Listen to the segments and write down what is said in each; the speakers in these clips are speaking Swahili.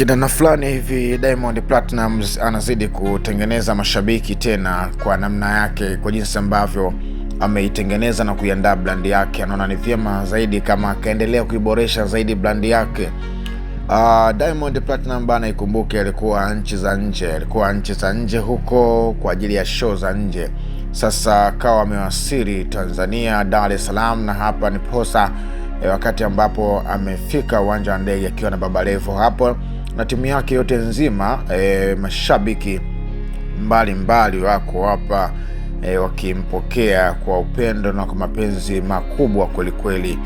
Kinana fulani hivi Diamond Platnumz anazidi kutengeneza mashabiki tena kwa namna yake, kwa jinsi ambavyo ameitengeneza na kuiandaa brand yake. Anaona ni vyema zaidi kama akaendelea kuiboresha zaidi brand yake. Diamond Platnumz bana, ikumbuke alikuwa nchi za nje huko kwa ajili ya show za nje. Sasa akawa amewasili Tanzania, Dar es Salaam, na hapa ni Posa wakati ambapo amefika uwanja wa ndege akiwa na Baba Levo hapo na timu yake yote nzima. Mashabiki mbalimbali wako hapa wakimpokea kwa upendo na kwa mapenzi makubwa kweli.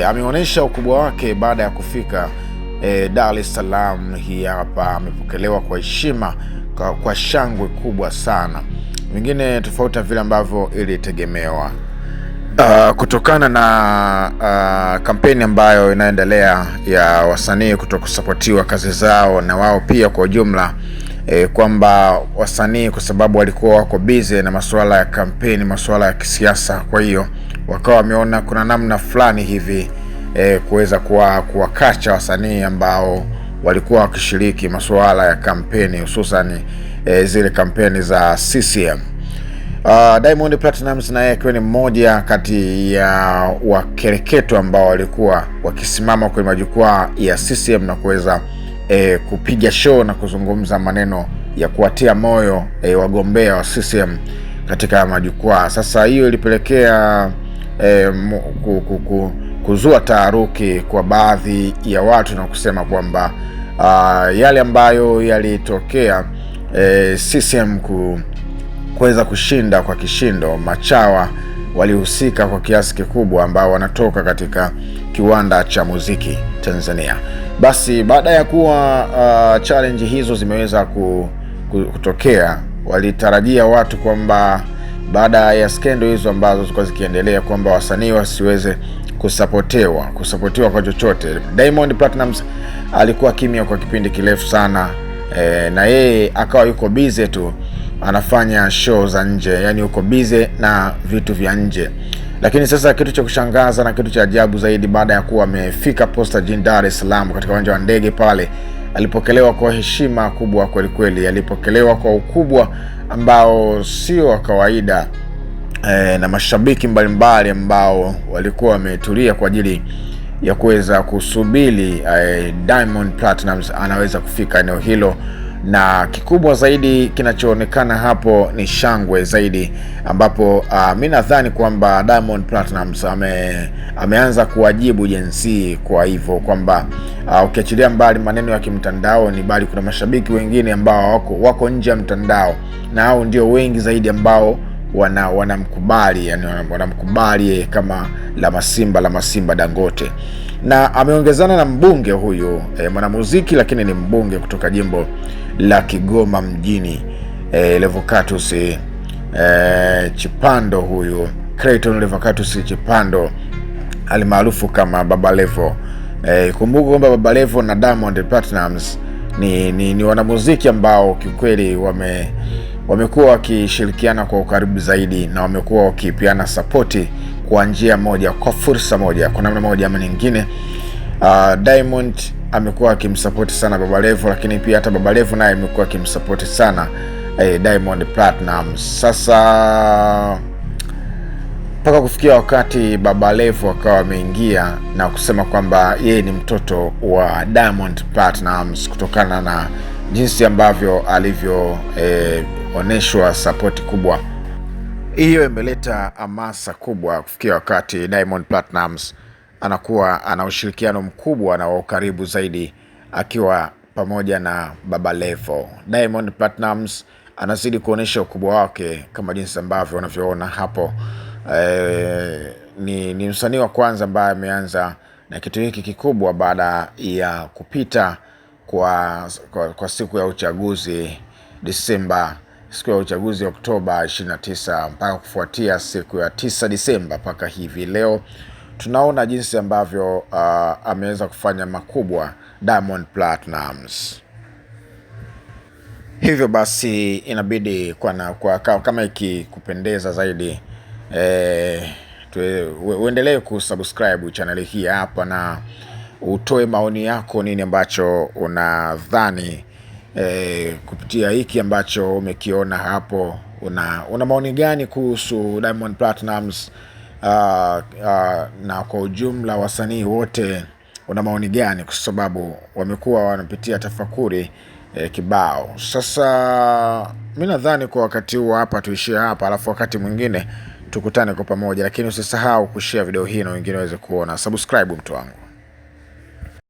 Ameonyesha ukubwa wake baada ya kufika Dar es Salaam. Hii hapa amepokelewa kwa heshima, kwa shangwe kubwa sana, vingine tofauti na vile ambavyo ilitegemewa. Kutokana na kampeni ambayo inaendelea ya wasanii kutokusapotiwa kazi zao na wao pia kwa ujumla, kwamba wasanii kwa sababu walikuwa wako busy na masuala ya kampeni, masuala ya kisiasa, kwa hiyo wakawa wameona kuna namna fulani hivi kuweza kuwakacha wasanii ambao walikuwa wakishiriki masuala ya kampeni, hususan zile kampeni za CCM. Diamond Platnumz na yeye akiwa ni mmoja kati ya wakereketo ambao walikuwa wakisimama kwenye majukwaa ya CCM na kuweza kupiga show na kuzungumza maneno ya kuwatia moyo wagombea wa CCM katika majukwaa. Sasa hiyo ilipelekea kuzua taharuki kwa baadhi ya watu na kusema kwamba yale ambayo yalitokea CCM kuweza kushinda kwa kishindo, machawa walihusika kwa kiasi kikubwa ambao wanatoka katika kiwanda cha muziki Tanzania. Basi baada ya kuwa challenge hizo zimeweza kutokea, walitarajia watu kwamba baada ya skendo hizo ambazo zilikuwa zikiendelea kwamba wasanii wasiweze kusapotiwa kwa chochote. Diamond Platnumz alikuwa kimya kwa kipindi kirefu sana, na yeye akawa yuko busy tu anafanya show za nje, yani yuko busy na vitu vya nje. Lakini sasa kitu cha kushangaza na kitu cha ajabu zaidi, baada ya kuwa amefika Posta jijini Dar es Salaam katika uwanja wa ndege pale, alipokelewa kwa heshima kubwa kweli. Alipokelewa kwa ukubwa ambao sio wa kawaida, na mashabiki mbalimbali ambao walikuwa wametulia kwa ajili ya kuweza kusubiri Diamond Platnumz anaweza kufika eneo hilo. Na kikubwa zaidi kinachoonekana hapo ni shangwe zaidi, ambapo mimi nadhani kwamba Diamond Platnumz ameanza kuwajibu jinsi, kwa hivyo kwamba ukiachilia mbali maneno ya kimtandao, ni bali kuna mashabiki wengine ambao wako nje ya mtandao, na hao ndio wengi zaidi ambao wanamkubali, yani wanamkubali kama la Masimba Dangote. Na ameongezana na mbunge huyu mwanamuziki, lakini ni mbunge kutoka jimbo la Kigoma mjini, Levocatus Chipando, huyu Clayton Levocatus Chipando alimaarufu kama Baba Levo. Kumbuka kwamba Baba Levo na Diamond Platnumz ni wanamuziki ambao kiukweli wamekuwa wakishirikiana kwa ukaribu zaidi, na wamekuwa wakipiana sapoti kwa njia moja, kwa fursa moja, kwa namna moja ama nyingine. Diamond amekuwa akimsupport sana Baba Levo, lakini pia hata Baba Levo naye amekuwa akimsupport sana Diamond Platnumz. Sasa mpaka kufikia wakati Baba Levo akawa ameingia na kusema kwamba yeye ni mtoto wa Diamond Platnumz kutokana na jinsi ambavyo alivyooneshwa support kubwa. Hiyo imeleta hamasa kubwa kufikia wakati Diamond Platnumz anakuwa ana ushirikiano mkubwa na wa ukaribu zaidi akiwa pamoja na Baba Levo. Diamond Platnumz anazidi kuonesha ukubwa wake kama jinsi ambavyo unavyoona hapo. Ni msanii wa kwanza ambaye ameanza na kitu hiki kikubwa baada ya kupita kwa siku ya uchaguzi Disemba, siku ya uchaguzi Oktoba 29, mpaka kufuatia siku ya 9 Disemba mpaka hivi leo tunaona jinsi ambavyo ameweza kufanya makubwa Diamond Platnumz. Hivyo basi inabidi kama ikikupendeza zaidi uendelee kusubscribe channel hii hapa, na utoe maoni yako, nini ambacho unadhani kupitia hiki ambacho umekiona hapo. Una maoni gani kuhusu Diamond Platnumz na kwa ujumla wasanii wote, una maoni gani? Kwa sababu wamekuwa wanapitia tafakuri kibao. Sasa mimi nadhani kwa wakati huu hapa tuishie hapa, alafu wakati mwingine tukutane kwa pamoja, lakini usisahau kushare video hii na wengine waweze kuona. Subscribe mtu wangu.